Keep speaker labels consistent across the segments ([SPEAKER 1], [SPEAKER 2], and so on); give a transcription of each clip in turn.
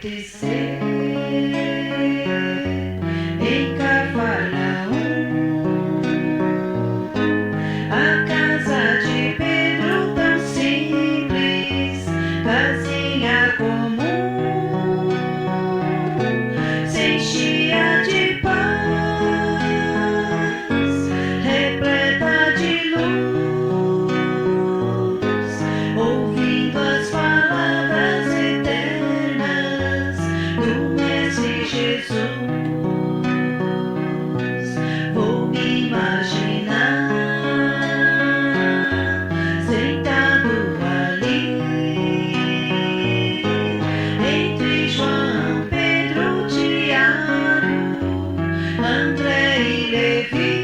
[SPEAKER 1] anoitecer em Cafarnaum, a casa de Pedro tão simples, casinha comum, se enchia de paz, repleta de luz, ouvindo as palavras eternas do Mestre Jesus. Vou me imaginar sentado ali entre João, Pedro, Tiago, André e Levi,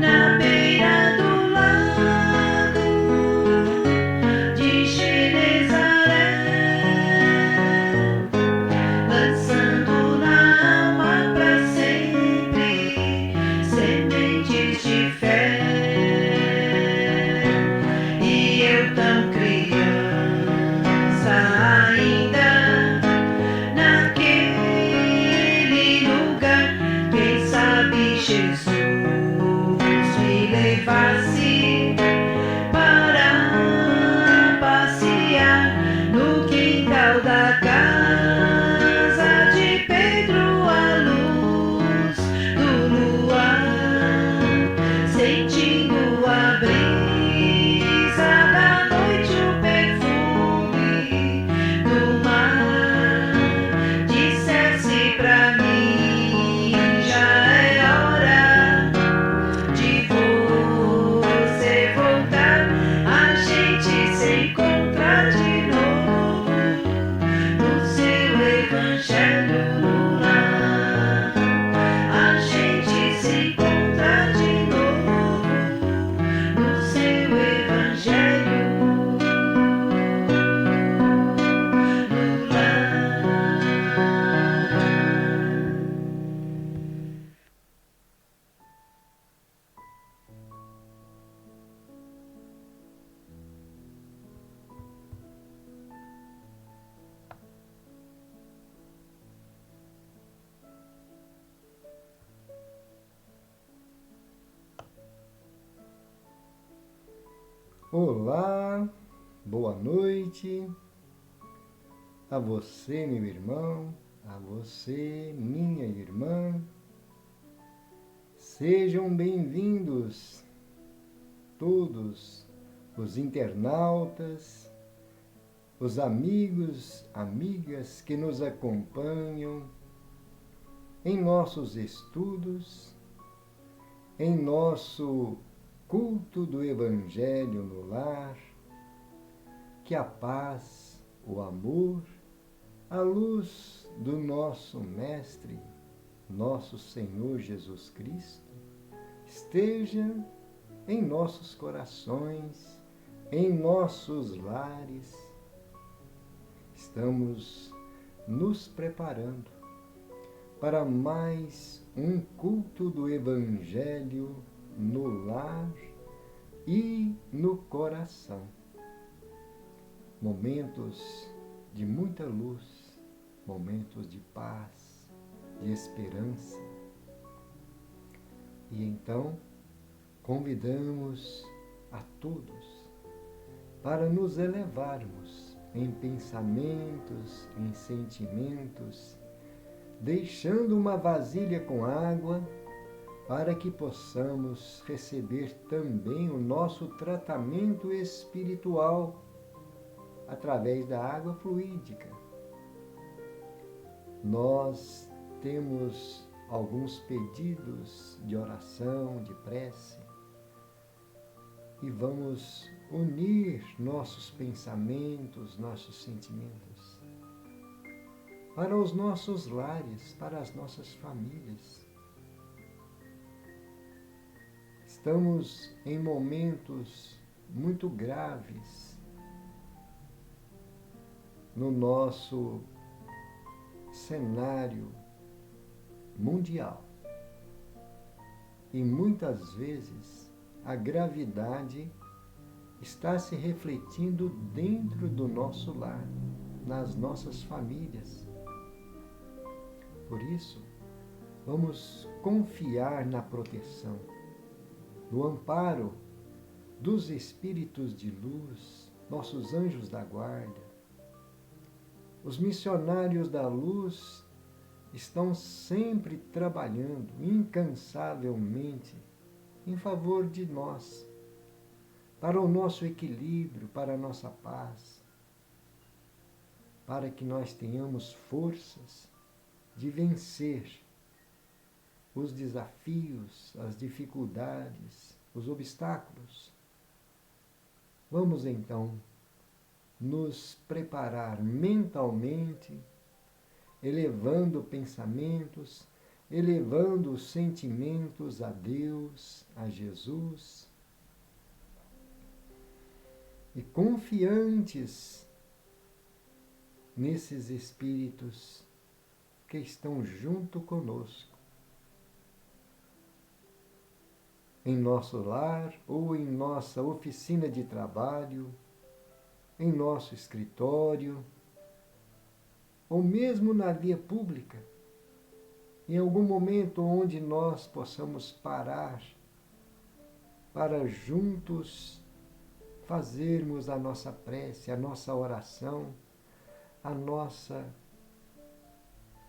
[SPEAKER 1] na beira do lago de Genezaré, lançando na alma pra sempre sementes de fé. E eu tão criança ainda naquele lugar, quem sabe Jesus me levasse para passear no quintal da casa de Pedro, à luz do luar, sentindo a brisa da noite, o perfume do mar. Dissesse pra mim, já é hora de você voltar, a gente se encontrar de novo no seu evangelho no lar. A gente se encontrar de novo no seu evangelho no lar.
[SPEAKER 2] Olá, boa noite a você, meu irmão, a você, minha irmã. Sejam bem-vindos todos os internautas, os amigos, amigas que nos acompanham em nossos estudos, em nosso culto do Evangelho no lar. Que a paz, o amor, a luz do nosso Mestre, nosso Senhor Jesus Cristo, esteja em nossos corações, em nossos lares. Estamos nos preparando para mais um culto do Evangelho no lar e no coração. Momentos de muita luz, momentos de paz, de esperança. E então, convidamos a todos para nos elevarmos em pensamentos, em sentimentos, deixando uma vasilha com água para que possamos receber também o nosso tratamento espiritual através da água fluídica. Nós temos alguns pedidos de oração, de prece, e vamos unir nossos pensamentos, nossos sentimentos para os nossos lares, para as nossas famílias. Estamos em momentos muito graves no nosso cenário mundial. E muitas vezes a gravidade está se refletindo dentro do nosso lar, nas nossas famílias. Por isso, vamos confiar na proteção, no amparo dos espíritos de luz, nossos anjos da guarda. Os missionários da luz estão sempre trabalhando incansavelmente em favor de nós, para o nosso equilíbrio, para a nossa paz, para que nós tenhamos forças de vencer os desafios, as dificuldades, os obstáculos. Vamos então nos preparar mentalmente, elevando pensamentos, elevando sentimentos a Deus, a Jesus, e confiantes nesses espíritos que estão junto conosco, em nosso lar ou em nossa oficina de trabalho, em nosso escritório, ou mesmo na via pública, em algum momento onde nós possamos parar para juntos fazermos a nossa prece, a nossa oração, a nossa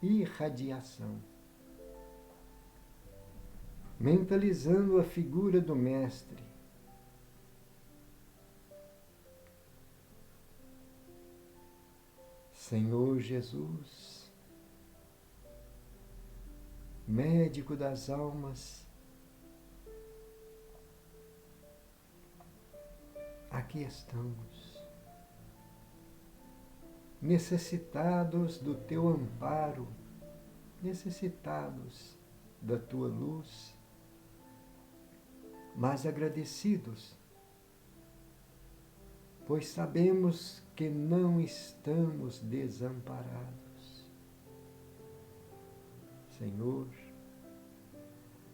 [SPEAKER 2] irradiação. Mentalizando a figura do Mestre, Senhor Jesus, médico das almas, aqui estamos, necessitados do teu amparo, necessitados da tua luz, mas agradecidos, pois sabemos que não estamos desamparados. Senhor,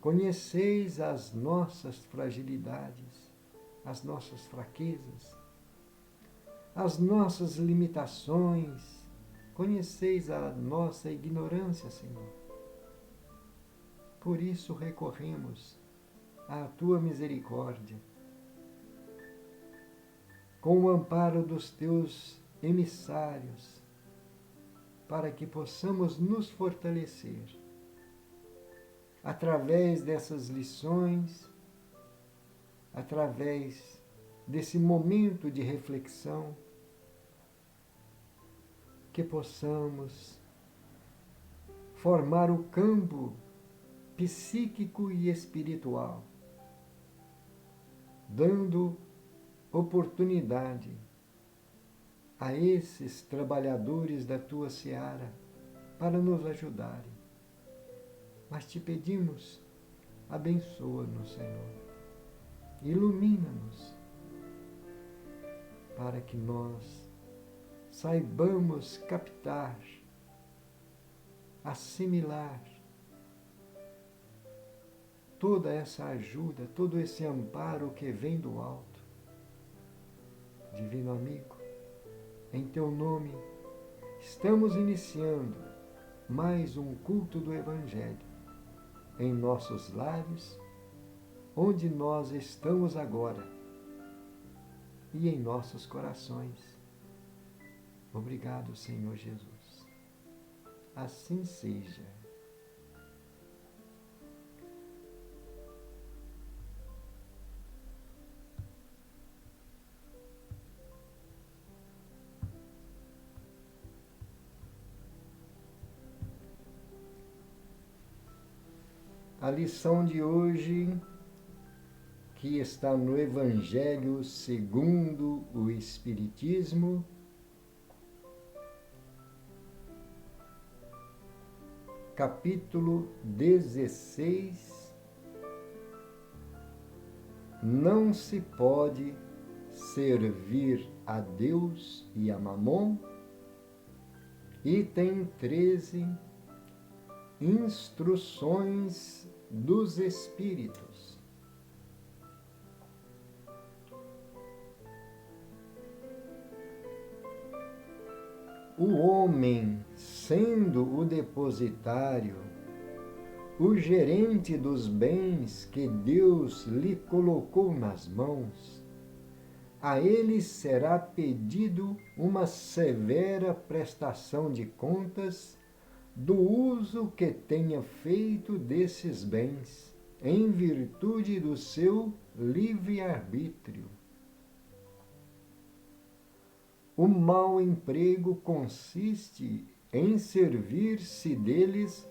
[SPEAKER 2] conheceis as nossas fragilidades, as nossas fraquezas, as nossas limitações, conheceis a nossa ignorância, Senhor. Por isso recorremos à tua misericórdia, com o amparo dos teus emissários, para que possamos nos fortalecer através dessas lições, através desse momento de reflexão, que possamos formar o campo psíquico e espiritual, dando oportunidade a esses trabalhadores da tua seara para nos ajudarem. Mas te pedimos, abençoa-nos, Senhor, ilumina-nos, para que nós saibamos captar, assimilar toda essa ajuda, todo esse amparo que vem do alto. Divino amigo, em teu nome, estamos iniciando mais um culto do Evangelho em nossos lares, onde nós estamos agora, e em nossos corações. Obrigado, Senhor Jesus. Assim seja. A lição de hoje, que está no Evangelho segundo o Espiritismo, capítulo 16, não se pode servir a Deus e a Mamon, item 13, instruções dos Espíritos. o homem, sendo o depositário, o gerente dos bens que Deus lhe colocou nas mãos, a ele será pedido uma severa prestação de contas do uso que tenha feito desses bens, em virtude do seu livre-arbítrio. O mau emprego consiste em servir-se deles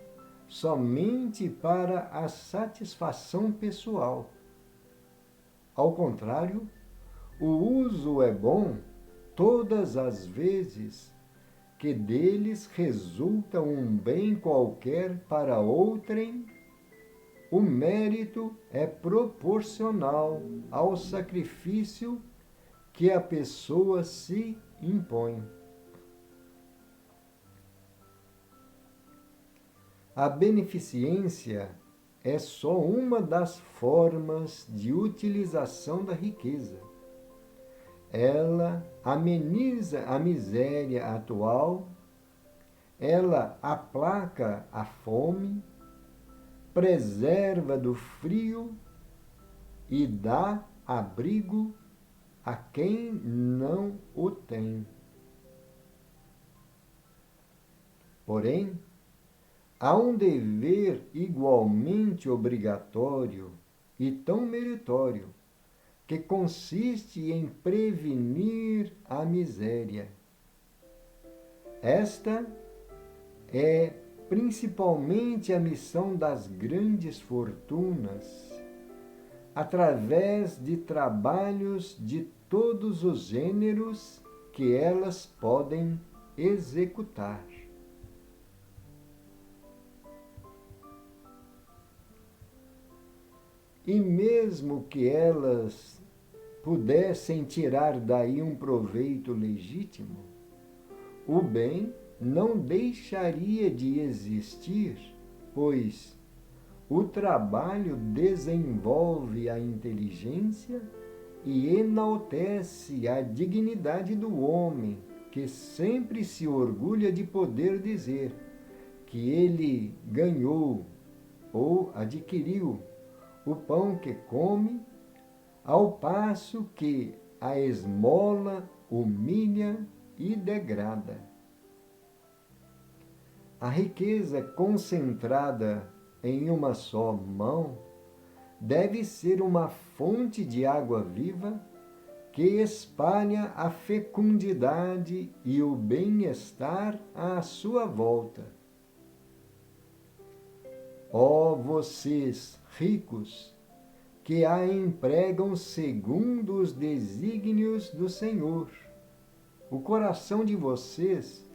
[SPEAKER 2] somente para a satisfação pessoal. Ao contrário, o uso é bom todas as vezes que deles resulta um bem qualquer para outrem. O mérito é proporcional ao sacrifício que a pessoa se impõe. A beneficência é só uma das formas de utilização da riqueza. Ela ameniza a miséria atual, ela aplaca a fome, preserva do frio e dá abrigo a quem não o tem. Porém, há um dever igualmente obrigatório e tão meritório, que consiste em prevenir a miséria. Esta é principalmente a missão das grandes fortunas, através de trabalhos de todos os gêneros que elas podem executar. E mesmo que elas pudessem tirar daí um proveito legítimo, o bem não deixaria de existir, pois o trabalho desenvolve a inteligência e enaltece a dignidade do homem, que sempre se orgulha de poder dizer que ele ganhou ou adquiriu o pão que come, ao passo que a esmola humilha e degrada. A riqueza concentrada em uma só mão deve ser uma fonte de água viva que espalha a fecundidade e o bem-estar à sua volta. Ó vocês ricos, que a empregam segundo os desígnios do Senhor, o coração de vocês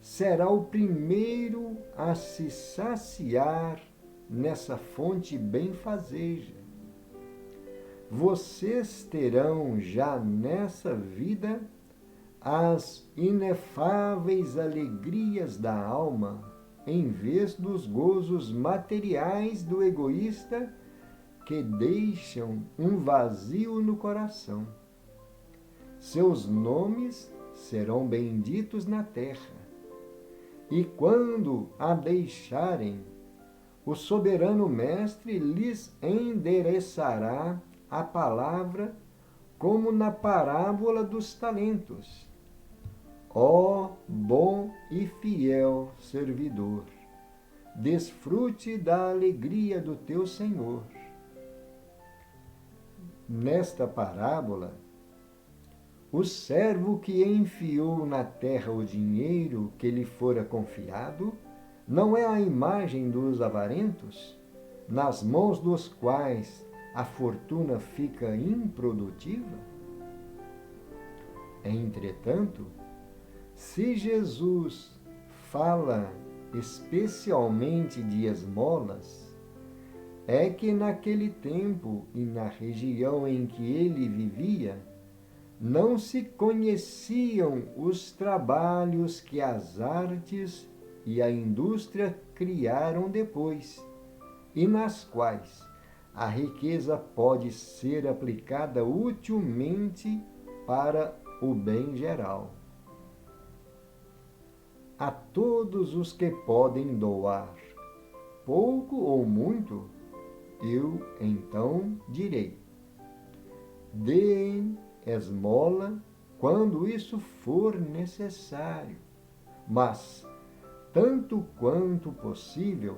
[SPEAKER 2] será o primeiro a se saciar nessa fonte benfazeja. Vocês terão já nessa vida as inefáveis alegrias da alma, em vez dos gozos materiais do egoísta, que deixam um vazio no coração. Seus nomes serão benditos na terra, e quando a deixarem, o soberano Mestre lhes endereçará a palavra como na parábola dos talentos. Ó bom e fiel servidor, desfrute da alegria do teu Senhor. Nesta parábola, o servo que enfiou na terra o dinheiro que lhe fora confiado não é a imagem dos avarentos, nas mãos dos quais a fortuna fica improdutiva? Entretanto, se Jesus fala especialmente de esmolas, é que naquele tempo e na região em que ele vivia, não se conheciam os trabalhos que as artes e a indústria criaram depois, e nas quais a riqueza pode ser aplicada utilmente para o bem geral. a todos os que podem doar, pouco ou muito, eu então direi: deem esmola quando isso for necessário, mas, tanto quanto possível,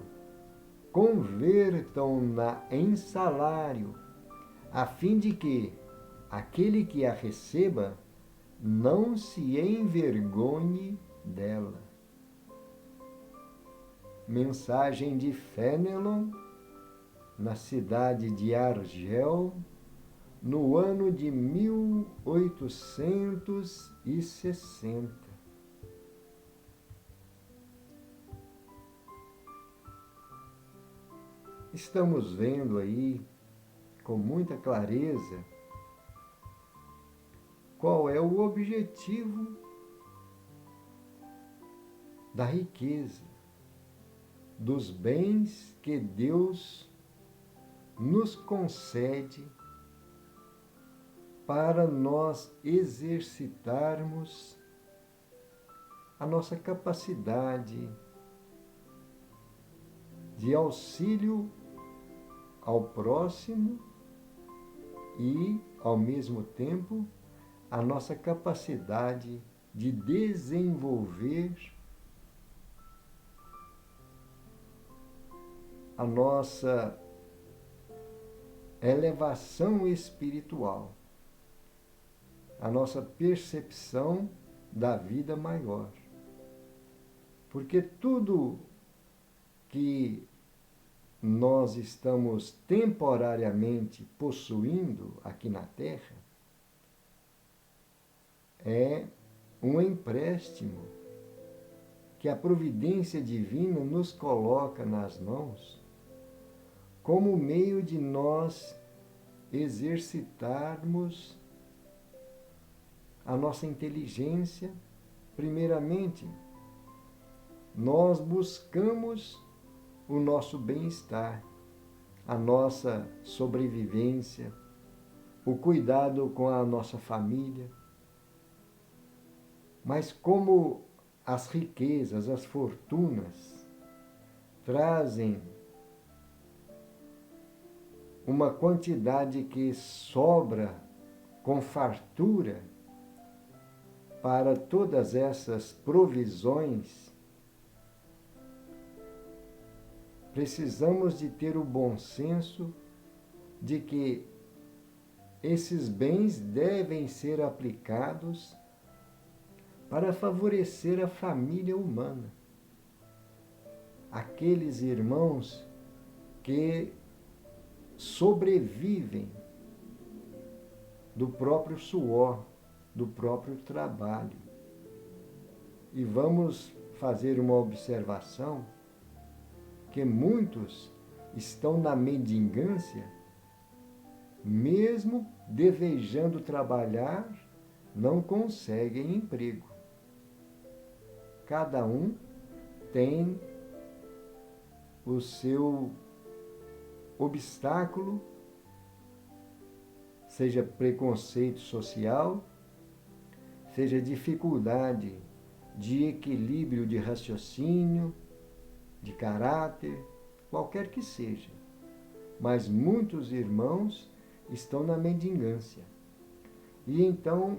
[SPEAKER 2] convertam-na em salário, a fim de que aquele que a receba não se envergonhe dela. Mensagem de Fénelon, na cidade de Argel, no ano de 1860. Estamos vendo aí com muita clareza qual é o objetivo da riqueza, dos bens que Deus nos concede para nós exercitarmos a nossa capacidade de auxílio ao próximo e, ao mesmo tempo, a nossa capacidade de desenvolver a nossa elevação espiritual, a nossa percepção da vida maior. Porque tudo que nós estamos temporariamente possuindo aqui na Terra é um empréstimo que a providência divina nos coloca nas mãos como meio de nós exercitarmos a nossa inteligência. Primeiramente, nós buscamos o nosso bem-estar, a nossa sobrevivência, o cuidado com a nossa família. Mas como as riquezas, as fortunas, trazem uma quantidade que sobra com fartura para todas essas provisões, precisamos de ter o bom senso de que esses bens devem ser aplicados para favorecer a família humana. Aqueles irmãos que sobrevivem do próprio suor, do próprio trabalho. E vamos fazer uma observação que muitos estão na mendigância, mesmo desejando trabalhar, não conseguem emprego. Cada um tem o seu obstáculo, seja preconceito social, seja dificuldade de equilíbrio de raciocínio, de caráter, qualquer que seja. Mas muitos irmãos estão na mendigância. E então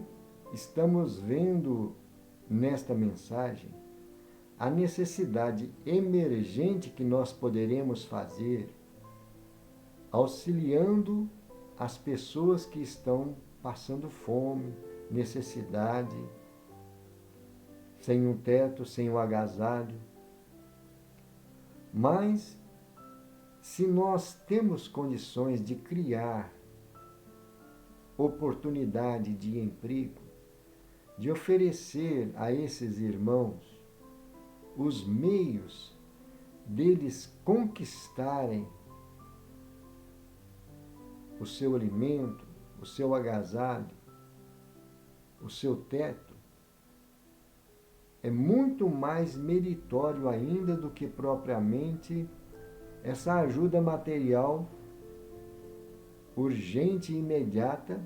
[SPEAKER 2] estamos vendo nesta mensagem a necessidade emergente que nós poderemos fazer auxiliando as pessoas que estão passando fome, necessidade, sem um teto, sem um agasalho. Mas, se nós temos condições de criar oportunidade de emprego, de oferecer a esses irmãos os meios deles conquistarem o seu alimento, o seu agasalho, o seu teto, é muito mais meritório ainda do que propriamente essa ajuda material urgente e imediata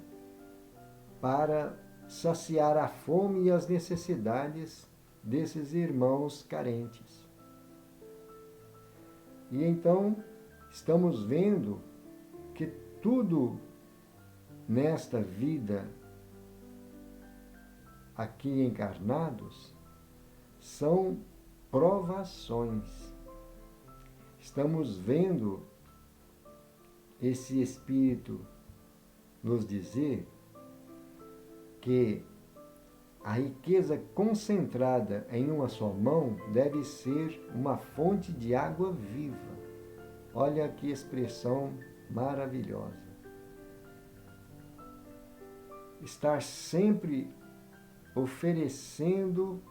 [SPEAKER 2] para saciar a fome e as necessidades desses irmãos carentes. E então estamos vendo que tudo nesta vida, aqui encarnados, são provações. Estamos vendo esse Espírito nos dizer que a riqueza concentrada em uma só mão deve ser uma fonte de água viva. Olha que expressão maravilhosa. Estar sempre oferecendo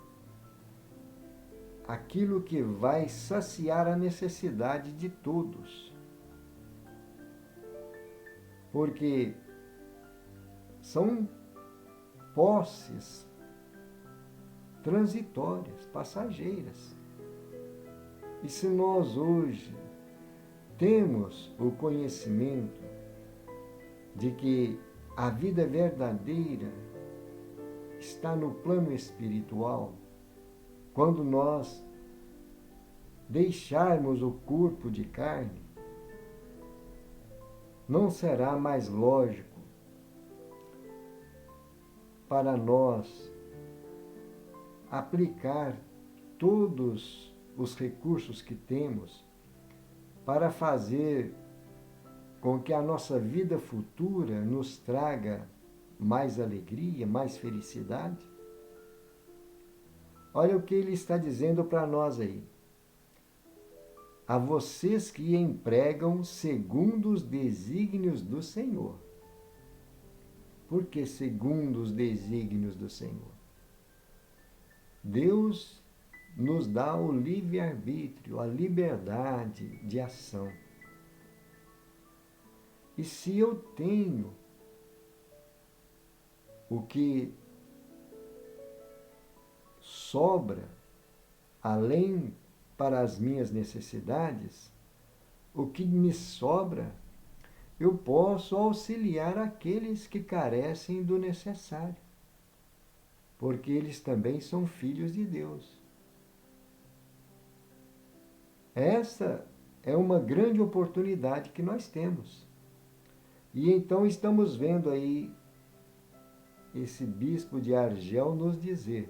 [SPEAKER 2] aquilo que vai saciar a necessidade de todos. Porque são posses transitórias, passageiras. E se nós hoje temos o conhecimento de que a vida verdadeira está no plano espiritual, quando nós deixarmos o corpo de carne, não será mais lógico para nós aplicar todos os recursos que temos para fazer com que a nossa vida futura nos traga mais alegria, mais felicidade? Olha o que ele está dizendo para nós aí. A vocês que empregam segundo os desígnios do Senhor. Por que segundo os desígnios do Senhor? Deus nos dá o livre-arbítrio, a liberdade de ação. E se eu tenho o que sobra, além para as minhas necessidades, o que me sobra, eu posso auxiliar aqueles que carecem do necessário, porque eles também são filhos de Deus. Essa é uma grande oportunidade que nós temos. E então estamos vendo aí esse bispo de Argel nos dizer: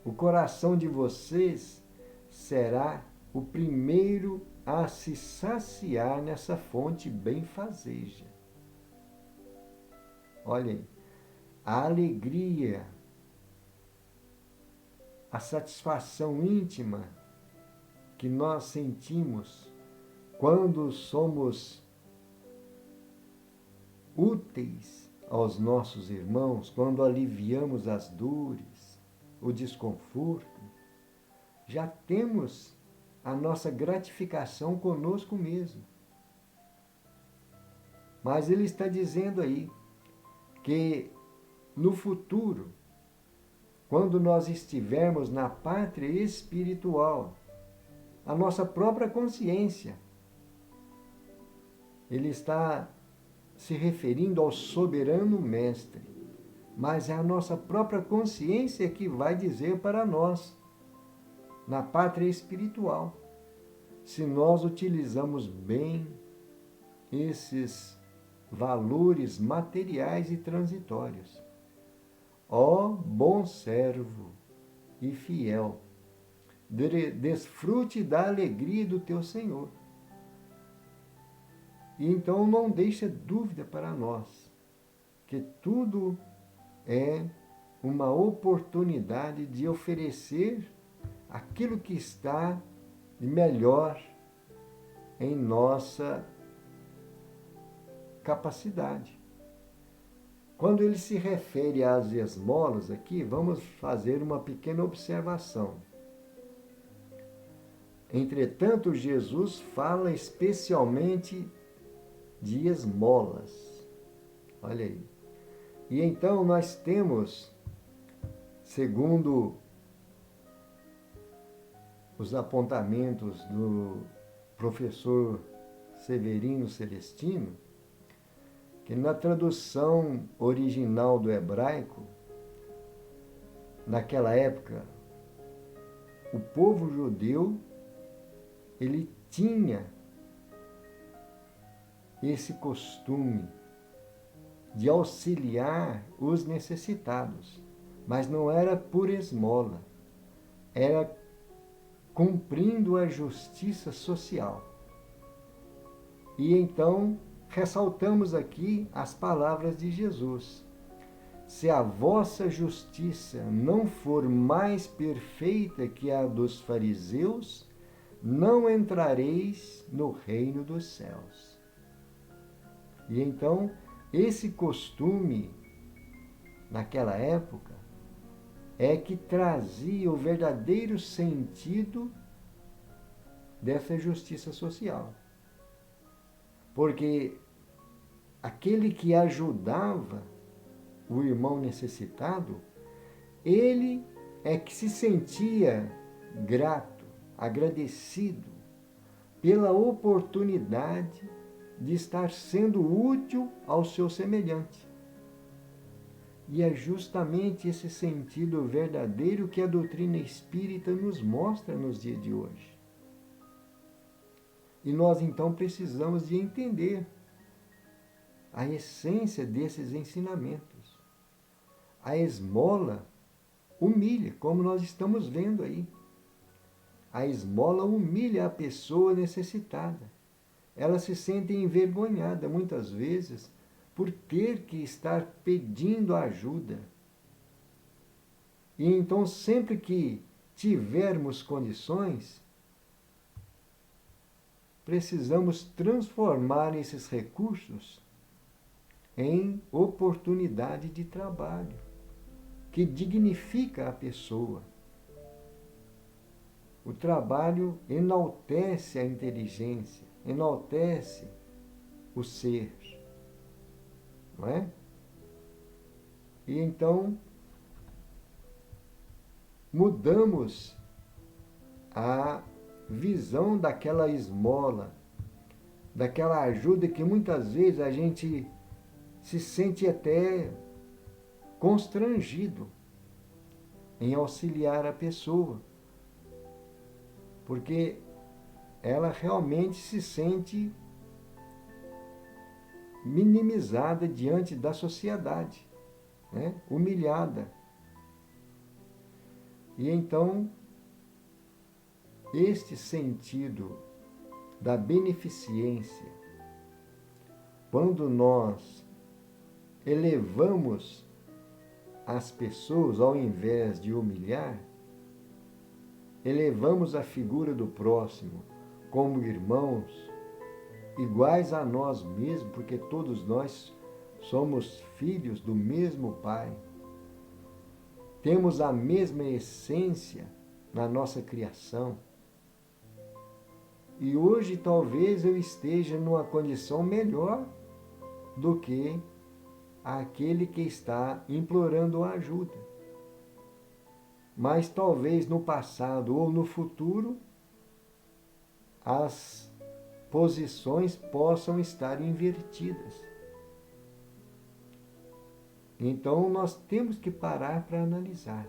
[SPEAKER 2] o coração de vocês será o primeiro a se saciar nessa fonte benfazeja. Olha aí, a alegria, a satisfação íntima que nós sentimos quando somos úteis aos nossos irmãos, quando aliviamos as dores, o desconforto, já temos a nossa gratificação conosco mesmo. Mas ele está dizendo aí que no futuro, quando nós estivermos na pátria espiritual, a nossa própria consciência, ele está se referindo ao soberano mestre, mas é a nossa própria consciência que vai dizer para nós, na pátria espiritual, se nós utilizamos bem esses valores materiais e transitórios. Ó bom servo e fiel, desfrute da alegria do teu Senhor. E então não deixa dúvida para nós que tudo é uma oportunidade de oferecer aquilo que está de melhor em nossa capacidade. Quando ele se refere às esmolas aqui, vamos fazer uma pequena observação. Entretanto, Jesus fala especialmente de esmolas. Olha aí. E então nós temos, segundo os apontamentos do professor Severino Celestino, que na tradução original do hebraico, naquela época, o povo judeu, ele tinha esse costume de auxiliar os necessitados, mas não era por esmola, era cumprindo a justiça social. E então ressaltamos aqui as palavras de Jesus: se a vossa justiça não for mais perfeita que a dos fariseus, não entrareis no reino dos céus. E então, esse costume, naquela época, é que trazia o verdadeiro sentido dessa justiça social. Porque aquele que ajudava o irmão necessitado, ele é que se sentia grato, agradecido pela oportunidade de estar sendo útil ao seu semelhante. E é justamente esse sentido verdadeiro que a doutrina espírita nos mostra nos dias de hoje. E nós então precisamos de entender a essência desses ensinamentos. A esmola humilha, como nós estamos vendo aí. A esmola humilha a pessoa necessitada. Ela se sente envergonhada, muitas vezes, por ter que estar pedindo ajuda. E então, sempre que tivermos condições, precisamos transformar esses recursos em oportunidade de trabalho, que dignifica a pessoa. O trabalho enaltece a inteligência, enaltece o ser, não é? E então mudamos a visão daquela esmola, daquela ajuda que muitas vezes a gente se sente até constrangido em auxiliar a pessoa, porque ela realmente se sente minimizada diante da sociedade, né? Humilhada. E então, este sentido da beneficência, quando nós elevamos as pessoas ao invés de humilhar, elevamos a figura do próximo como irmãos, iguais a nós mesmos, porque todos nós somos filhos do mesmo Pai. Temos a mesma essência na nossa criação. E hoje talvez eu esteja numa condição melhor do que aquele que está implorando ajuda. Mas talvez no passado ou no futuro as posições possam estar invertidas. Então nós temos que parar para analisar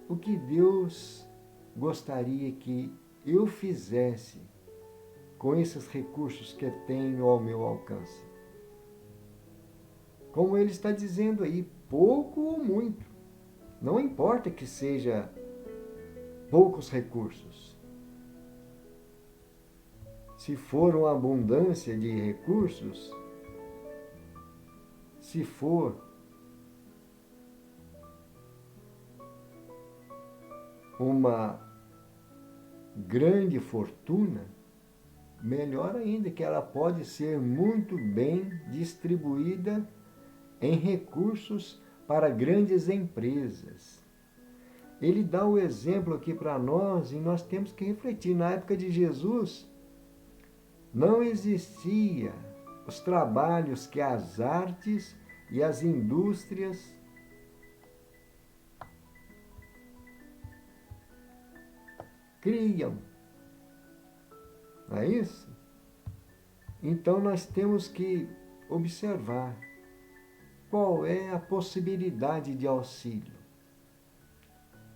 [SPEAKER 2] o que Deus gostaria que eu fizesse com esses recursos que tenho ao meu alcance. Como ele está dizendo aí, pouco ou muito, não importa que seja poucos recursos. Se for uma abundância de recursos, se for uma grande fortuna, melhor ainda, que ela pode ser muito bem distribuída em recursos para grandes empresas. Ele dá o exemplo aqui para nós e nós temos que refletir. Na época de Jesus, não existia os trabalhos que as artes e as indústrias criam. Não é isso? Então nós temos que observar qual é a possibilidade de auxílio.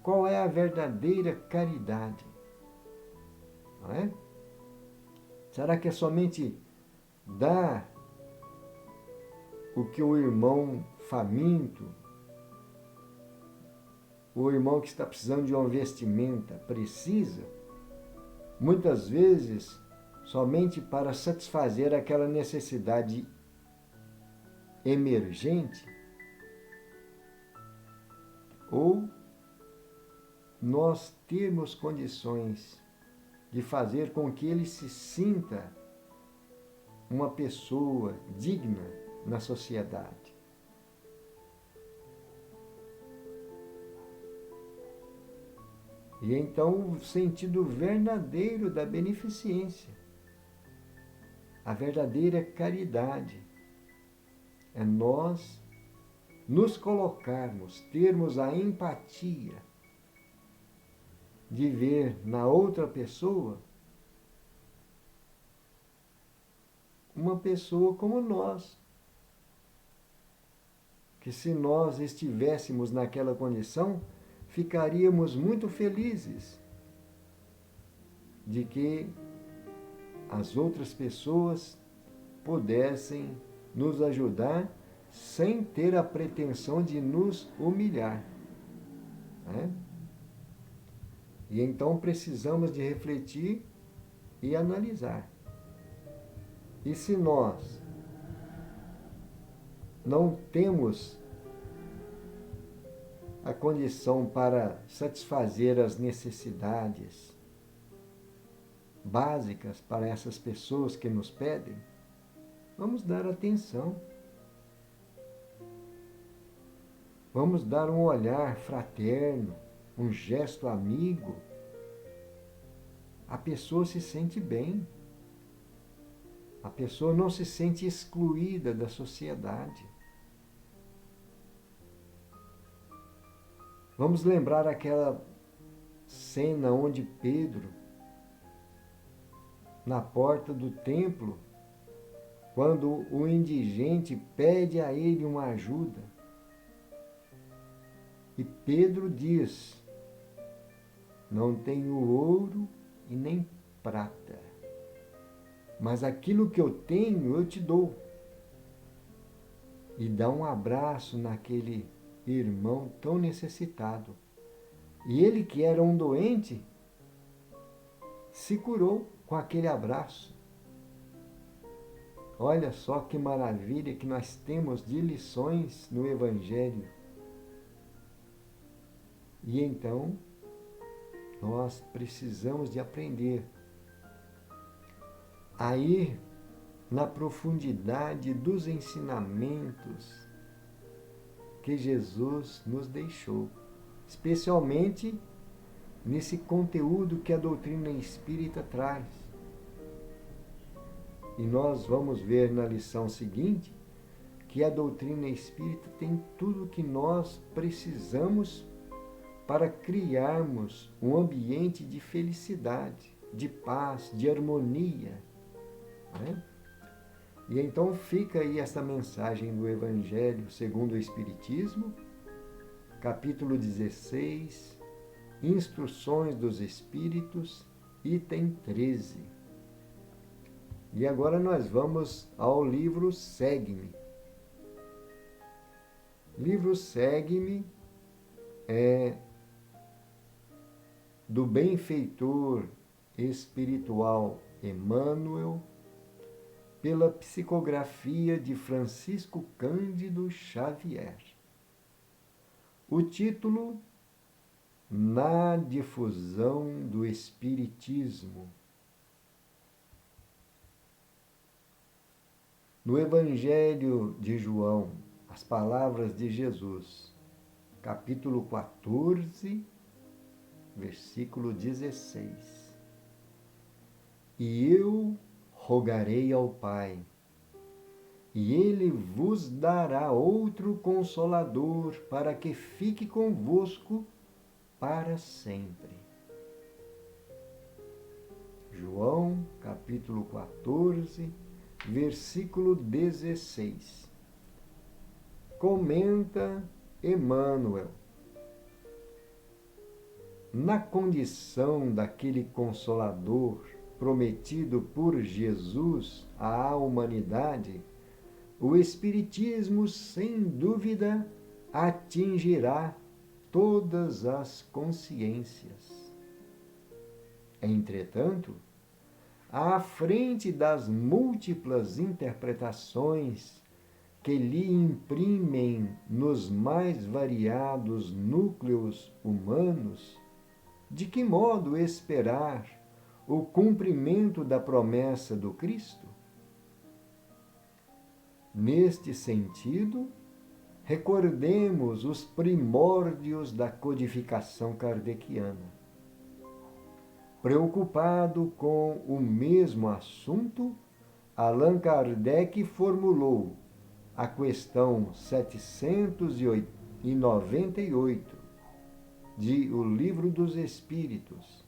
[SPEAKER 2] qual é a verdadeira caridade? Não é? Será que é somente dar o que o irmão faminto, o irmão que está precisando de uma vestimenta precisa? Muitas vezes, somente para satisfazer aquela necessidade emergente, ou nós termos condições de fazer com que ele se sinta uma pessoa digna na sociedade. E então o sentido verdadeiro da beneficência, a verdadeira caridade, é nós nos colocarmos, termos a empatia de ver na outra pessoa uma pessoa como nós. Que se nós estivéssemos naquela condição, ficaríamos muito felizes de que as outras pessoas pudessem nos ajudar sem ter a pretensão de nos humilhar, né? E então precisamos de refletir e analisar. E se nós não temos a condição para satisfazer as necessidades básicas para essas pessoas que nos pedem, vamos dar atenção. Vamos dar um olhar fraterno, um gesto amigo. A pessoa se sente bem. A pessoa não se sente excluída da sociedade. Vamos lembrar aquela cena onde Pedro, na porta do templo, quando o indigente pede a ele uma ajuda. E Pedro diz: não tenho ouro e nem prata, mas aquilo que eu tenho eu te dou. E dá um abraço naquele irmão tão necessitado. E ele, que era um doente, se curou com aquele abraço. Olha só que maravilha que nós temos de lições no Evangelho. E então, nós precisamos de aprender a ir na profundidade dos ensinamentos que Jesus nos deixou, especialmente nesse conteúdo que a doutrina espírita traz. E nós vamos ver na lição seguinte que a doutrina espírita tem tudo o que nós precisamos para criarmos um ambiente de felicidade, de paz, de harmonia, né? E então fica aí essa mensagem do Evangelho segundo o Espiritismo, capítulo 16, Instruções dos Espíritos, item 13. E agora nós vamos ao livro Segue-me. Livro Segue-me é do benfeitor espiritual Emmanuel, pela psicografia de Francisco Cândido Xavier. O título: Na difusão do Espiritismo. No Evangelho de João, as palavras de Jesus, capítulo 14, versículo 16. E eu rogarei ao Pai, e Ele vos dará outro Consolador, para que fique convosco para sempre. João, capítulo 14, versículo 16. Comenta Emmanuel: na condição daquele Consolador prometido por Jesus à humanidade, o Espiritismo, sem dúvida, atingirá todas as consciências. Entretanto, à frente das múltiplas interpretações que lhe imprimem nos mais variados núcleos humanos, de que modo esperar o cumprimento da promessa do Cristo? Neste sentido, recordemos os primórdios da codificação kardeciana. Preocupado com o mesmo assunto, Allan Kardec formulou a questão 798 de O Livro dos Espíritos,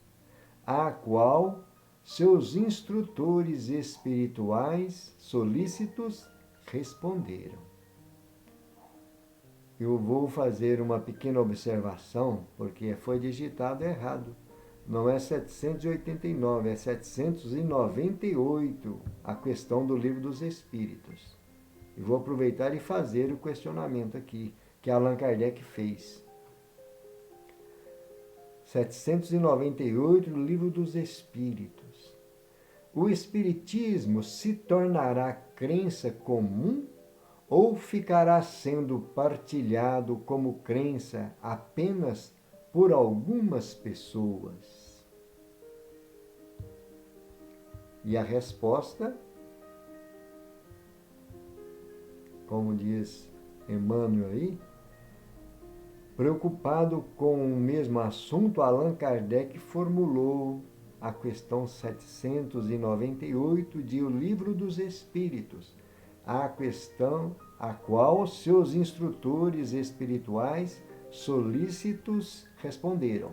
[SPEAKER 2] à qual seus instrutores espirituais solícitos responderam. Eu vou fazer uma pequena observação, porque foi digitado errado. Não é 789, é 798, a questão do Livro dos Espíritos. E vou aproveitar e fazer o questionamento aqui, que Allan Kardec fez. 798 do Livro dos Espíritos. O Espiritismo se tornará crença comum ou ficará sendo partilhado como crença apenas por algumas pessoas? E a resposta, como diz Emmanuel aí, preocupado com o mesmo assunto, Allan Kardec formulou a questão 798 de O Livro dos Espíritos, a questão a qual seus instrutores espirituais solícitos responderam.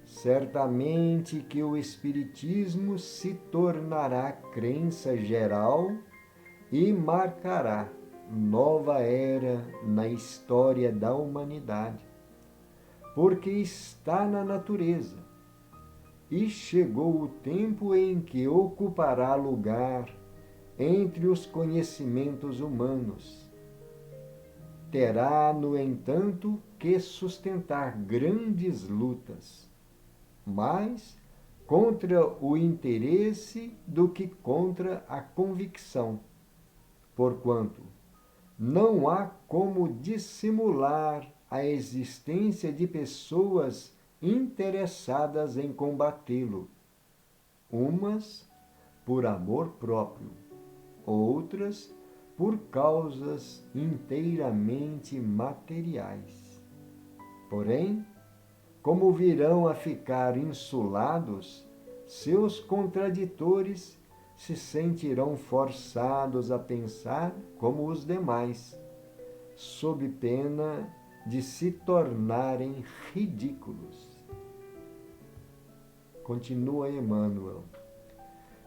[SPEAKER 2] Certamente que o Espiritismo se tornará crença geral e marcará nova era na história da humanidade, porque está na natureza e chegou o tempo em que ocupará lugar entre os conhecimentos humanos. Terá, no entanto, que sustentar grandes lutas, mais contra o interesse do que contra a convicção, porquanto não há como dissimular a existência de pessoas interessadas em combatê-lo, umas por amor próprio, outras por causas inteiramente materiais. Porém, como virão a ficar insulados, seus contraditores se sentirão forçados a pensar como os demais, sob pena de se tornarem ridículos. Continua Emmanuel.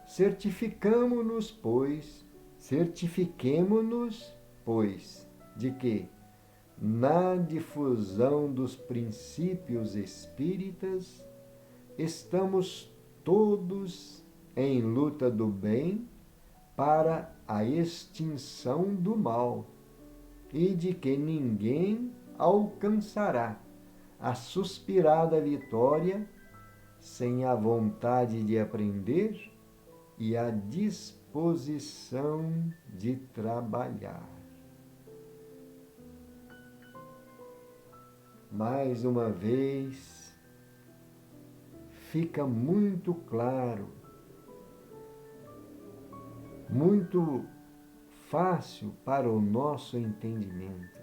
[SPEAKER 2] Certifiquemo-nos, pois, de que, na difusão dos princípios espíritas, estamos todos em luta do bem para a extinção do mal, e de que ninguém alcançará a suspirada vitória sem a vontade de aprender e a disposição de trabalhar. Mais uma vez, fica muito claro, muito fácil para o nosso entendimento.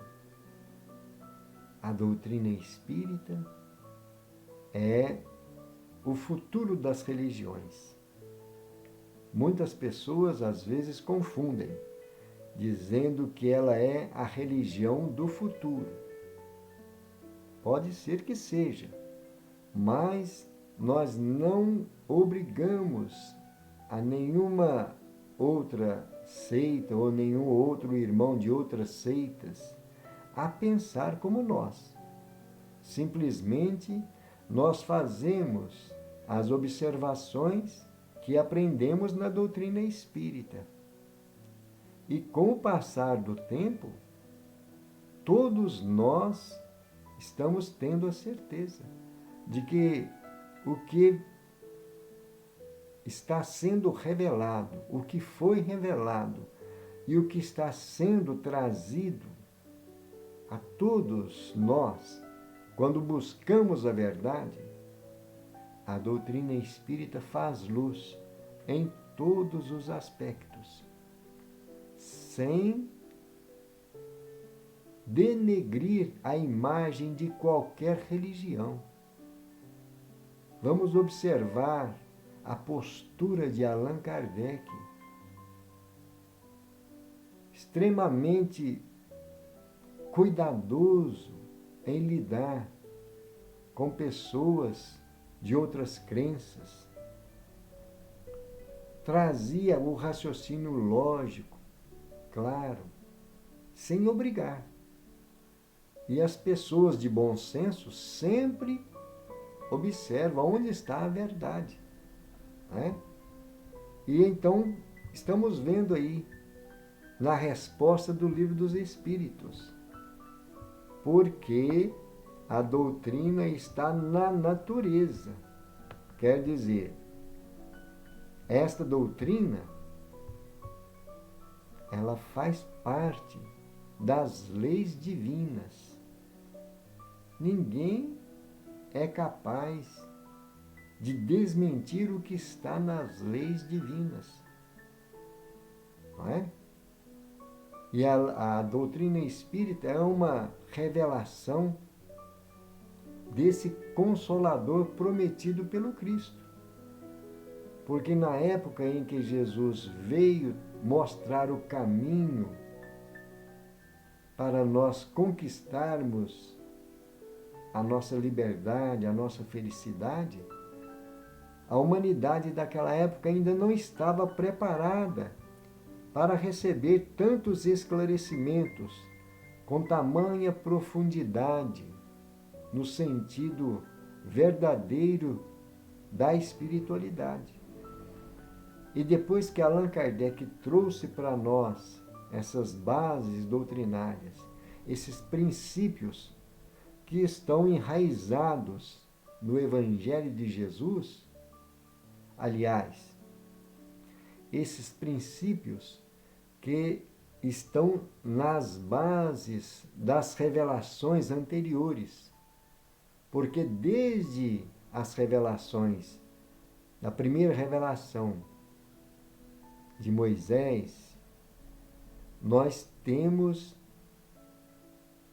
[SPEAKER 2] A doutrina espírita é o futuro das religiões. Muitas pessoas às vezes confundem, dizendo que ela é a religião do futuro. Pode ser que seja, mas nós não obrigamos a nenhuma outra seita ou nenhum outro irmão de outras seitas a pensar como nós. Simplesmente nós fazemos as observações que aprendemos na doutrina espírita. E com o passar do tempo, todos nós estamos tendo a certeza de que o que está sendo revelado, o que foi revelado e o que está sendo trazido a todos nós, quando buscamos a verdade, a doutrina espírita faz luz em todos os aspectos, sem denegrir a imagem de qualquer religião. Vamos observar a postura de Allan Kardec, extremamente cuidadoso em lidar com pessoas de outras crenças. Trazia o raciocínio lógico, claro, sem obrigar. E as pessoas de bom senso sempre observam onde está a verdade. Né? E então estamos vendo aí na resposta do Livro dos Espíritos, porque a doutrina está na natureza. Quer dizer, esta doutrina, ela faz parte das leis divinas. Ninguém é capaz de desmentir o que está nas leis divinas. Não é? E a doutrina espírita é uma revelação desse Consolador prometido pelo Cristo. Porque na época em que Jesus veio mostrar o caminho para nós conquistarmos a nossa liberdade, a nossa felicidade, a humanidade daquela época ainda não estava preparada para receber tantos esclarecimentos com tamanha profundidade no sentido verdadeiro da espiritualidade. E depois que Allan Kardec trouxe para nós essas bases doutrinárias, esses princípios que estão enraizados no Evangelho de Jesus, aliás, esses princípios que estão nas bases das revelações anteriores, porque desde as revelações, da primeira revelação de Moisés, nós temos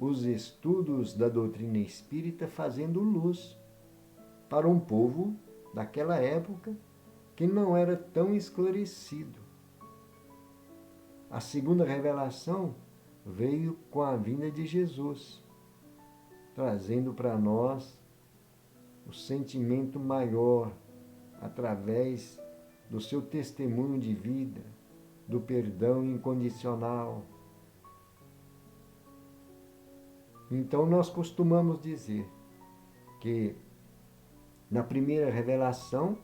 [SPEAKER 2] os estudos da doutrina espírita fazendo luz para um povo daquela época que não era tão esclarecido. A segunda revelação veio com a vinda de Jesus, trazendo para nós o sentimento maior através do seu testemunho de vida, do perdão incondicional. Então nós costumamos dizer que na primeira revelação,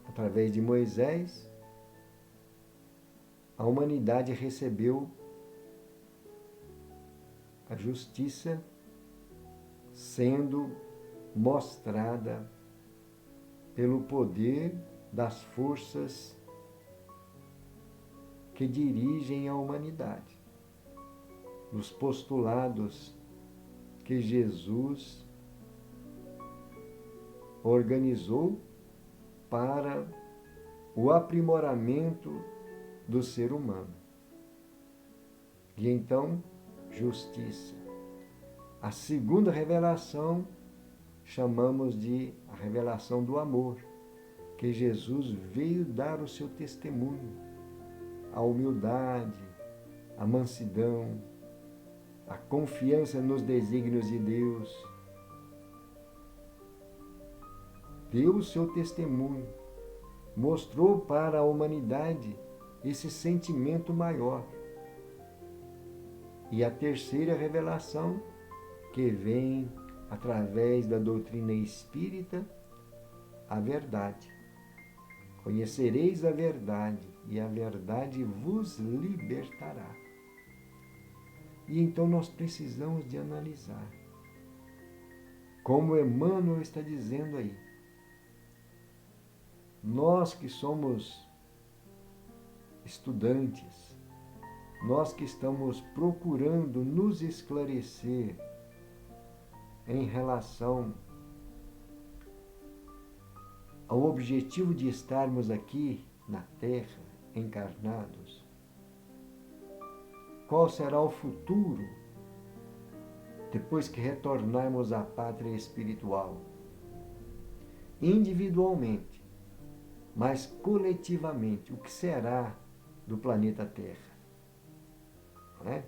[SPEAKER 2] através de Moisés, a humanidade recebeu a justiça sendo mostrada pelo poder das forças que dirigem a humanidade, os postulados que Jesus organizou para o aprimoramento do ser humano. E então, justiça. A segunda revelação chamamos de a revelação do amor, que Jesus veio dar o seu testemunho, a humildade, a mansidão, a confiança nos desígnios de Deus. Deu o seu testemunho, mostrou para a humanidade esse sentimento maior. E a terceira revelação, que vem através da doutrina espírita, a verdade. Conhecereis a verdade, e a verdade vos libertará. E então nós precisamos de analisar. Como Emmanuel está dizendo aí, nós que somos estudantes, nós que estamos procurando nos esclarecer em relação ao objetivo de estarmos aqui na Terra, encarnados, qual será o futuro depois que retornarmos à pátria espiritual? Individualmente, mas coletivamente, o que será do planeta Terra? Não é?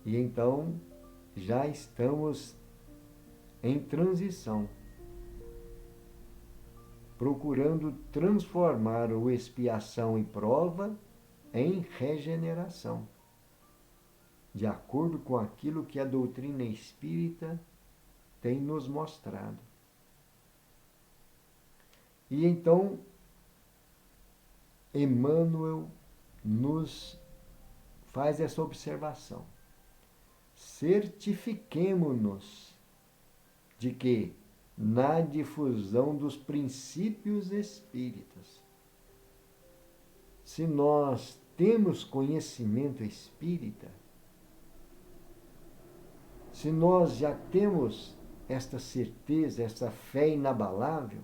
[SPEAKER 2] E então, já estamos em transição, procurando transformar o expiação e prova em regeneração, de acordo com aquilo que a doutrina espírita tem nos mostrado. E então, Emmanuel nos faz essa observação. Certifiquemo-nos de que, na difusão dos princípios espíritas, se nós temos conhecimento espírita, se nós já temos esta certeza, esta fé inabalável,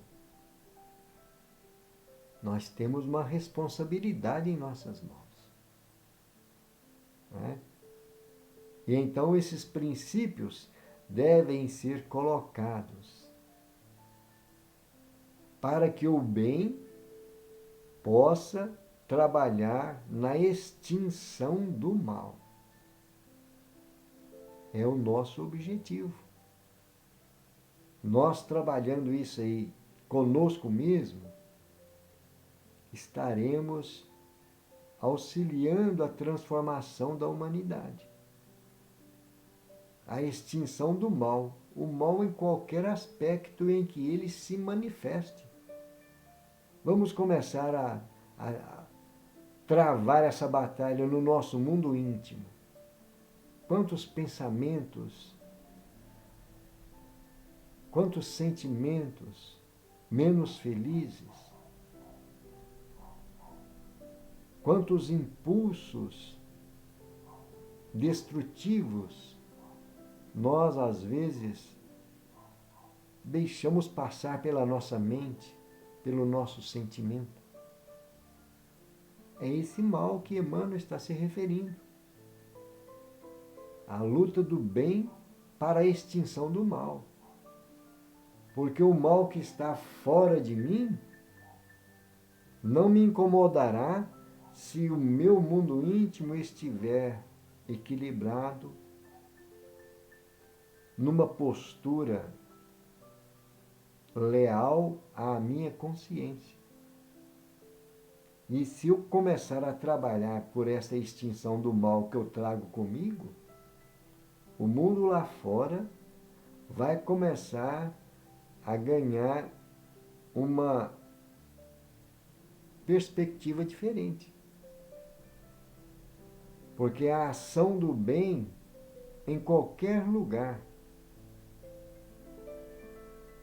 [SPEAKER 2] nós temos uma responsabilidade em nossas mãos. Não é? E então esses princípios devem ser colocados para que o bem possa trabalhar na extinção do mal. É o nosso objetivo. Nós trabalhando isso aí conosco mesmo, estaremos auxiliando a transformação da humanidade. A extinção do mal, o mal em qualquer aspecto em que ele se manifeste. Vamos começar a travar essa batalha no nosso mundo íntimo. Quantos pensamentos, quantos sentimentos menos felizes, quantos impulsos destrutivos nós, às vezes, deixamos passar pela nossa mente, pelo nosso sentimento. É esse mal que Emmanuel está se referindo. A luta do bem para a extinção do mal. Porque o mal que está fora de mim não me incomodará se o meu mundo íntimo estiver equilibrado, numa postura leal à minha consciência. E se eu começar a trabalhar por essa extinção do mal que eu trago comigo, o mundo lá fora vai começar a ganhar uma perspectiva diferente. Porque a ação do bem em qualquer lugar,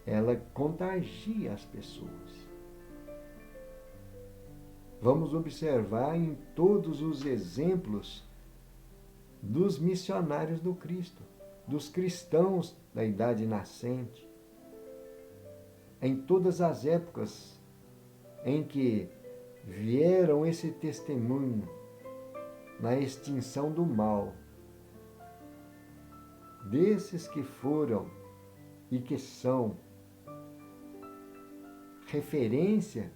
[SPEAKER 2] ela contagia as pessoas. Vamos observar em todos os exemplos dos missionários do Cristo, dos cristãos da idade nascente, em todas as épocas em que vieram esse testemunho na extinção do mal, desses que foram e que são referência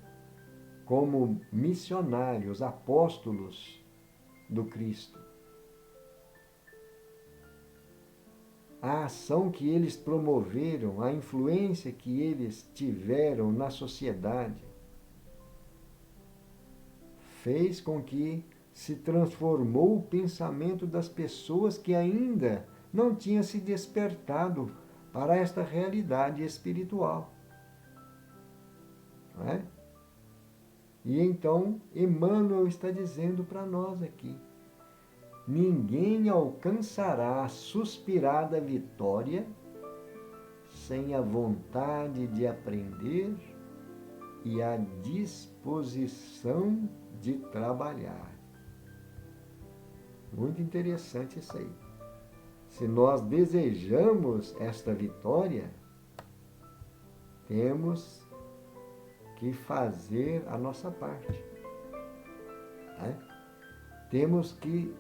[SPEAKER 2] como missionários, apóstolos do Cristo. A ação que eles promoveram, a influência que eles tiveram na sociedade, fez com que se transformou o pensamento das pessoas que ainda não tinham se despertado para esta realidade espiritual. Não é? E então, Emmanuel está dizendo para nós aqui: ninguém alcançará a suspirada vitória sem a vontade de aprender e a disposição de trabalhar. Muito interessante isso aí. Se nós desejamos esta vitória, temos que fazer a nossa parte. Né? Temos que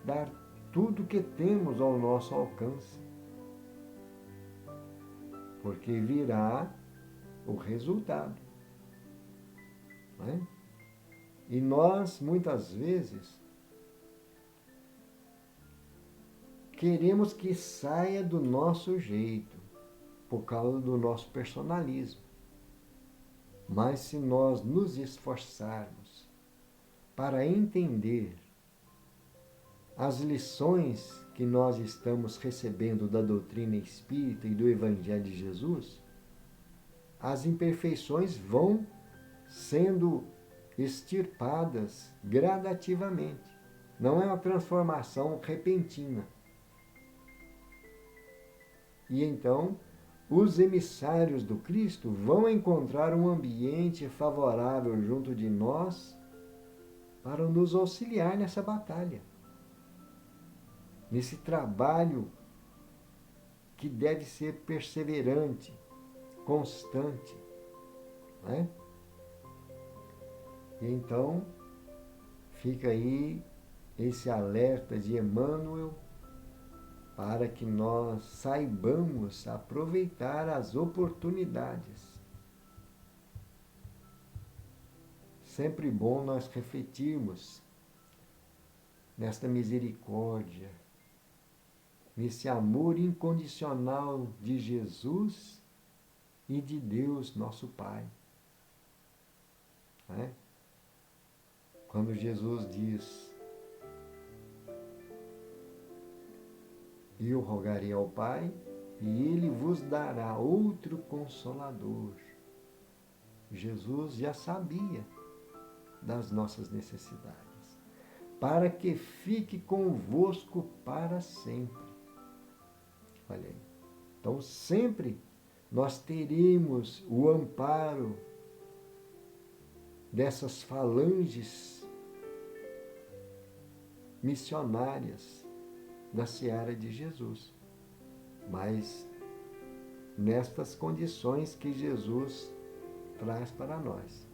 [SPEAKER 2] dar tudo que temos ao nosso alcance, porque virá o resultado. Né? E nós, muitas vezes, queremos que saia do nosso jeito, por causa do nosso personalismo. Mas se nós nos esforçarmos para entender as lições que nós estamos recebendo da doutrina espírita e do Evangelho de Jesus, as imperfeições vão sendo extirpadas gradativamente. Não é uma transformação repentina. E então, os emissários do Cristo vão encontrar um ambiente favorável junto de nós para nos auxiliar nessa batalha, nesse trabalho que deve ser perseverante, constante. Né? E então, fica aí esse alerta de Emmanuel para que nós saibamos aproveitar as oportunidades. Sempre bom nós refletirmos nesta misericórdia, nesse amor incondicional de Jesus e de Deus, nosso Pai. Né? Quando Jesus diz: eu rogarei ao Pai, e Ele vos dará outro Consolador. Jesus já sabia das nossas necessidades, para que fique convosco para sempre. Olha aí. Então, sempre nós teremos o amparo dessas falanges missionárias da seara de Jesus, mas nestas condições que Jesus traz para nós.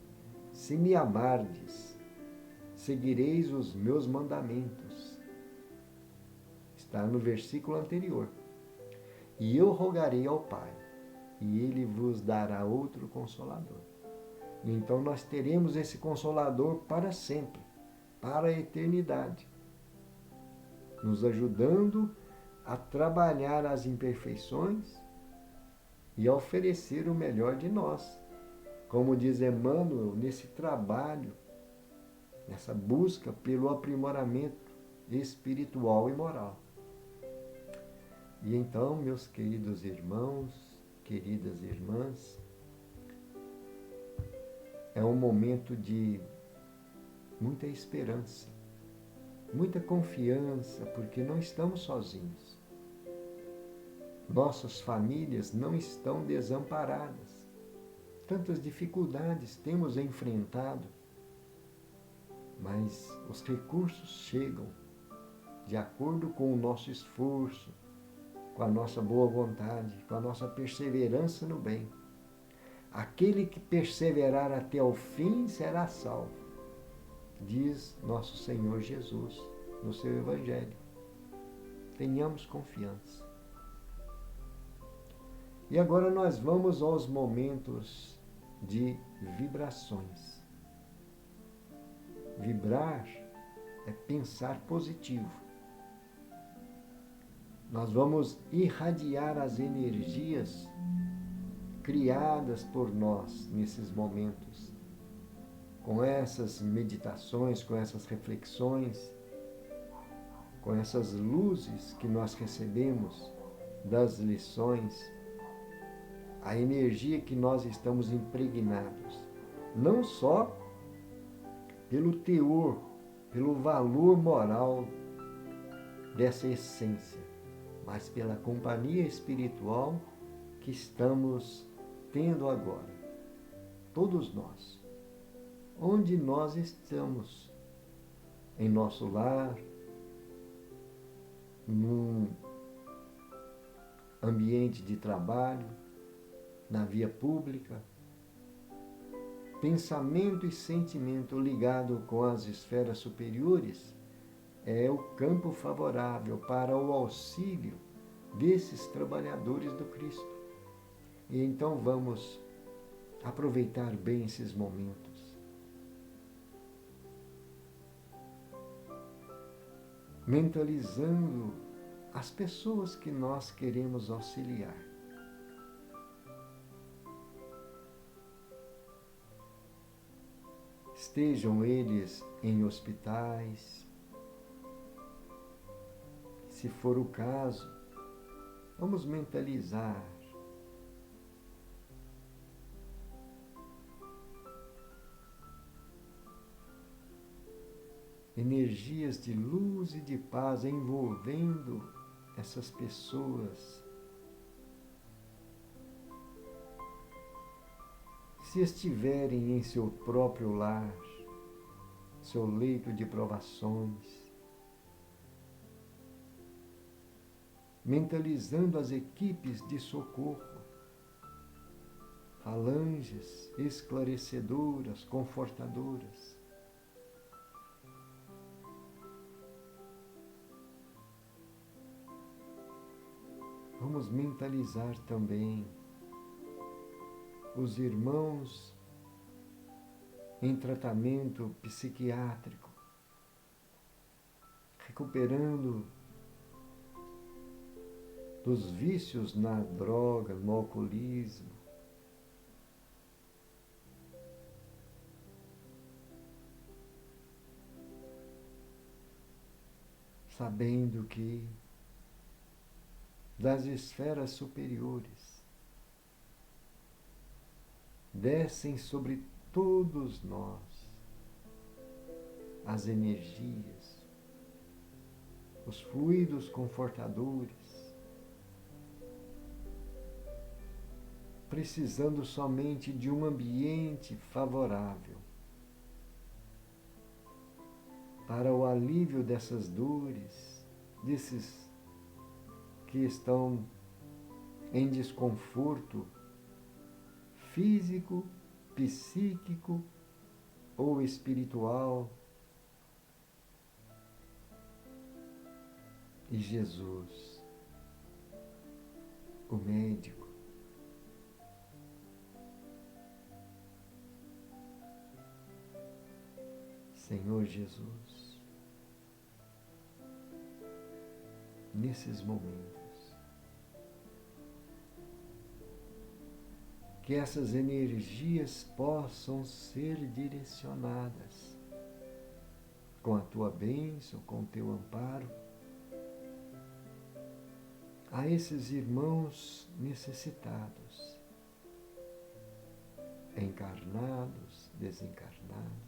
[SPEAKER 2] Se me amardes, seguireis os meus mandamentos. Está no versículo anterior. E eu rogarei ao Pai, e Ele vos dará outro Consolador. E então nós teremos esse Consolador para sempre, para a eternidade, nos ajudando a trabalhar as imperfeições e a oferecer o melhor de nós. Como diz Emmanuel, nesse trabalho, nessa busca pelo aprimoramento espiritual e moral. E então, meus queridos irmãos, queridas irmãs, é um momento de muita esperança, muita confiança, porque não estamos sozinhos. Nossas famílias não estão desamparadas. Tantas dificuldades temos enfrentado, mas os recursos chegam de acordo com o nosso esforço, com a nossa boa vontade, com a nossa perseverança no bem. Aquele que perseverar até o fim será salvo, diz nosso Senhor Jesus no seu Evangelho. Tenhamos confiança. E agora nós vamos aos momentos de vibrações. Vibrar é pensar positivo. Nós vamos irradiar as energias criadas por nós nesses momentos, com essas meditações, com essas reflexões, com essas luzes que nós recebemos das lições, a energia que nós estamos impregnados, não só pelo teor, pelo valor moral dessa essência, mas pela companhia espiritual que estamos tendo agora. Todos nós. Onde nós estamos, em nosso lar, num ambiente de trabalho, na via pública, pensamento e sentimento ligado com as esferas superiores é o campo favorável para o auxílio desses trabalhadores do Cristo. E então vamos aproveitar bem esses momentos. Mentalizando as pessoas que nós queremos auxiliar. Estejam eles em hospitais, se for o caso, vamos mentalizar energias de luz e de paz envolvendo essas pessoas. Se estiverem em seu próprio lar, seu leito de provações, mentalizando as equipes de socorro, falanges esclarecedoras, confortadoras. Vamos mentalizar também os irmãos em tratamento psiquiátrico, recuperando dos vícios na droga, no alcoolismo. Sabendo que das esferas superiores descem sobre todos nós as energias, os fluidos confortadores, precisando somente de um ambiente favorável para o alívio dessas dores, desses que estão em desconforto físico, psíquico ou espiritual. E Jesus, o médico, Senhor Jesus, nesses momentos, que essas energias possam ser direcionadas com a tua bênção, com o teu amparo, a esses irmãos necessitados, encarnados, desencarnados.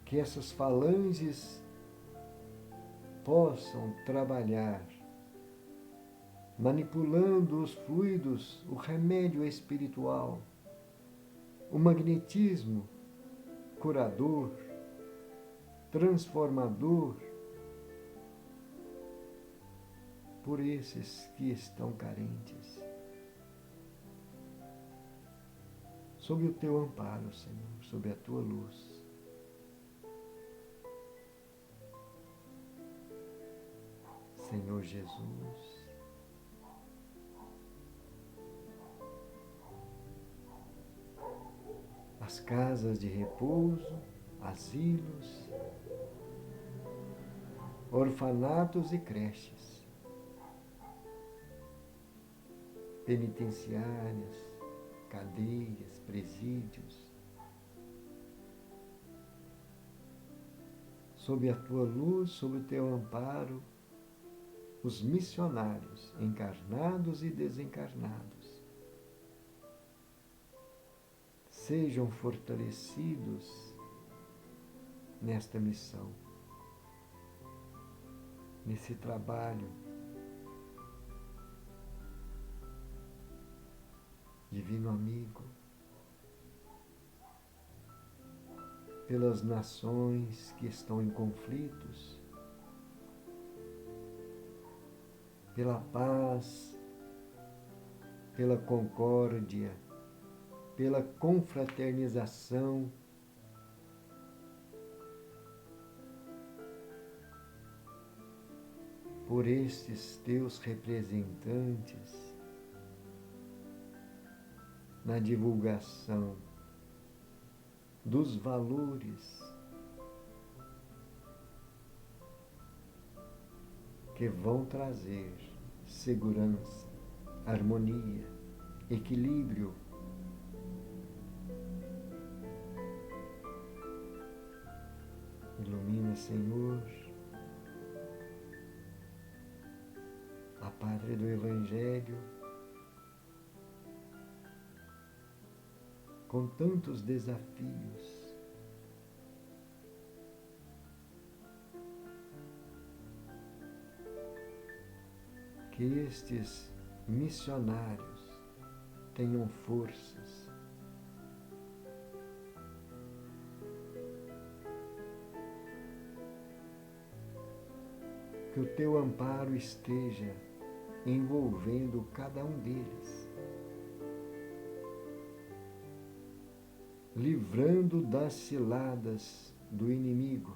[SPEAKER 2] Que essas falanges possam trabalhar manipulando os fluidos, o remédio espiritual, o magnetismo curador, transformador, por esses que estão carentes. Sob o teu amparo, Senhor, sob a tua luz. Senhor Jesus, as casas de repouso, asilos, orfanatos e creches, penitenciárias, cadeias, presídios, sob a tua luz, sob o teu amparo, os missionários, encarnados e desencarnados, sejam fortalecidos nesta missão, nesse trabalho. Divino amigo, pelas nações que estão em conflitos, pela paz, pela concórdia, pela confraternização, por estes teus representantes na divulgação dos valores que vão trazer segurança, harmonia, equilíbrio. Ilumina, Senhor, a pátria do Evangelho, com tantos desafios. Que estes missionários tenham forças que o teu amparo esteja envolvendo cada um deles, livrando das ciladas do inimigo.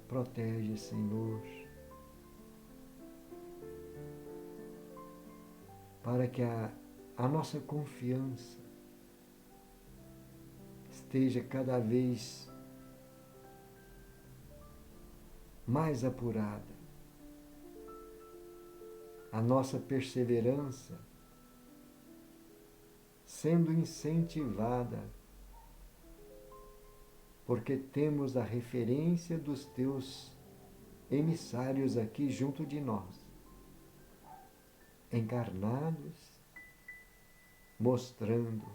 [SPEAKER 2] Protege, Senhor, para que a nossa confiança esteja cada vez mais apurada, a nossa perseverança sendo incentivada, porque temos a referência dos teus emissários aqui junto de nós, encarnados, mostrando,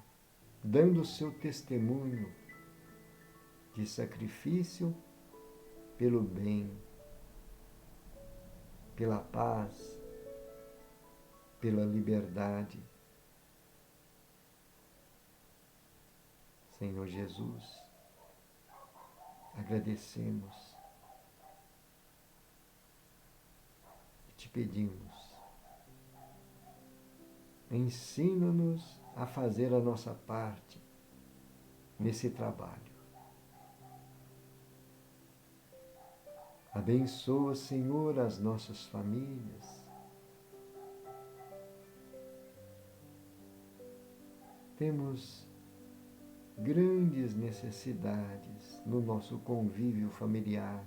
[SPEAKER 2] dando o seu testemunho de sacrifício pelo bem, pela paz, pela liberdade. Senhor Jesus, agradecemos e te pedimos, ensina-nos a fazer a nossa parte nesse trabalho. Abençoa, Senhor, as nossas famílias. Temos grandes necessidades no nosso convívio familiar.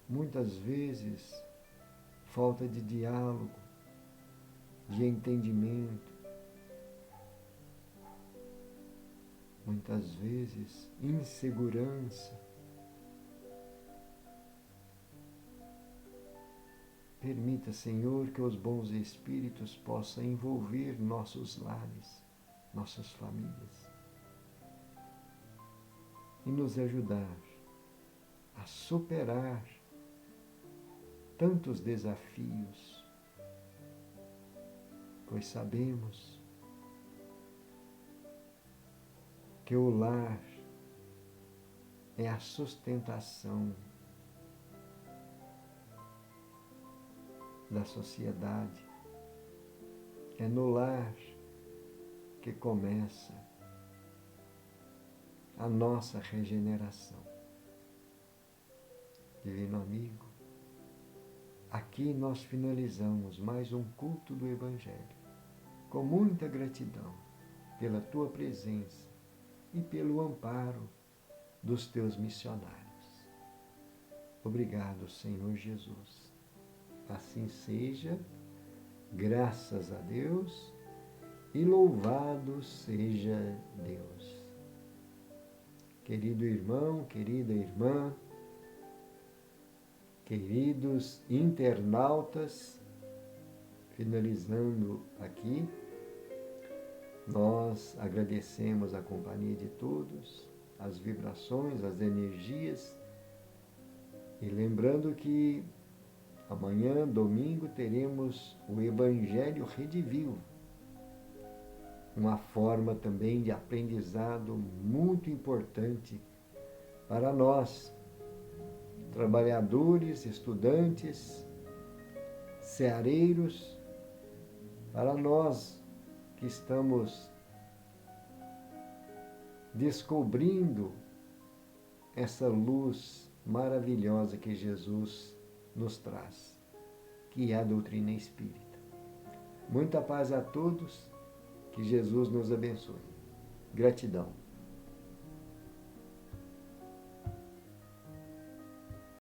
[SPEAKER 2] Muitas vezes, falta de diálogo, de entendimento. Muitas vezes, insegurança. Permita, Senhor, que os bons espíritos possam envolver nossos lares, nossas famílias, e nos ajudar a superar tantos desafios, pois sabemos que o lar é a sustentação da sociedade. É no lar que começa a nossa regeneração. Divino amigo, aqui nós finalizamos mais um culto do Evangelho, com muita gratidão pela tua presença e pelo amparo dos teus missionários. Obrigado, Senhor Jesus. Assim seja, Graças a Deus e louvado seja Deus. Querido irmão, querida irmã, queridos internautas, finalizando aqui, nós agradecemos a companhia de todos, as vibrações, as energias, e lembrando que amanhã, domingo, teremos o Evangelho Redivivo, uma forma também de aprendizado muito importante para nós, trabalhadores, estudantes, ceareiros, para nós que estamos descobrindo essa luz maravilhosa que Jesus nos traz, que é a doutrina espírita. Muita paz a todos, que Jesus nos abençoe. Gratidão.